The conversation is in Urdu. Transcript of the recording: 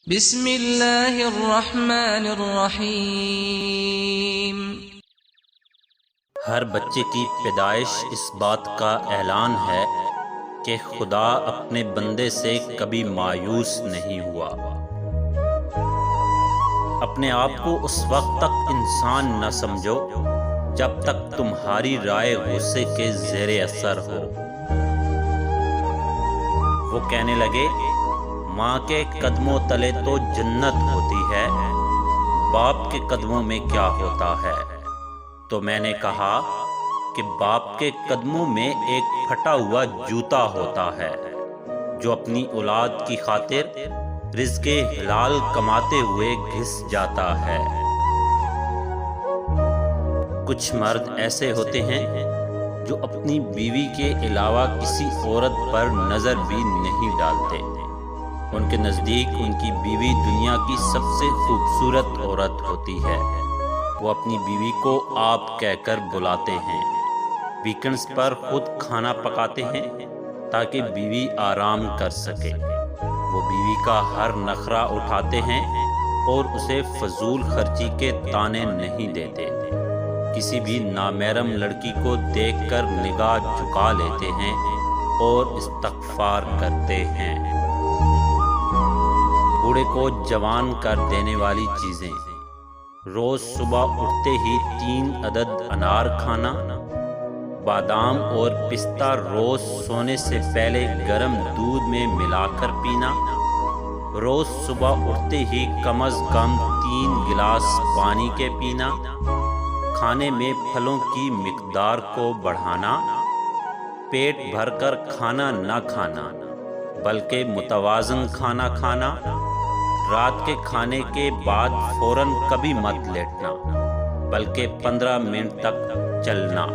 بسم اللہ الرحمن الرحیم۔ ہر بچے کی پیدائش اس بات کا اعلان ہے کہ خدا اپنے بندے سے کبھی مایوس نہیں ہوا۔ اپنے آپ کو اس وقت تک انسان نہ سمجھو جب تک تمہاری رائے غصے کے زیر اثر ہو۔ وہ کہنے لگے ماں کے قدموں تلے تو جنت ہوتی ہے، باپ کے قدموں میں کیا ہوتا ہے؟ تو میں نے کہا کہ باپ کے قدموں میں ایک پھٹا ہوا جوتا ہوتا ہے جو اپنی اولاد کی خاطر رزق حلال کماتے ہوئے گھس جاتا ہے۔ کچھ مرد ایسے ہوتے ہیں جو اپنی بیوی کے علاوہ کسی عورت پر نظر بھی نہیں ڈالتے۔ ان کے نزدیک ان کی بیوی دنیا کی سب سے خوبصورت عورت ہوتی ہے۔ وہ اپنی بیوی کو آپ کہہ کر بلاتے ہیں، ویکنڈز پر خود کھانا پکاتے ہیں تاکہ بیوی آرام کر سکے۔ وہ بیوی کا ہر نخرہ اٹھاتے ہیں اور اسے فضول خرچی کے طعنے نہیں دیتے۔ کسی بھی نامحرم لڑکی کو دیکھ کر نگاہ جھکا لیتے ہیں اور استغفار کرتے ہیں۔ بوڑھے کو جوان کر دینے والی چیزیں: روز صبح اٹھتے ہی 3 عدد انار کھانا، بادام اور پستہ روز سونے سے پہلے گرم دودھ میں ملا کر پینا، روز صبح اٹھتے ہی کم از کم 3 گلاس پانی کے پینا، کھانے میں پھلوں کی مقدار کو بڑھانا، پیٹ بھر کر کھانا نہ کھانا بلکہ متوازن کھانا کھانا، رات کے کھانے کے بعد فوراً کبھی مت لیٹنا بلکہ 15 منٹ تک چلنا۔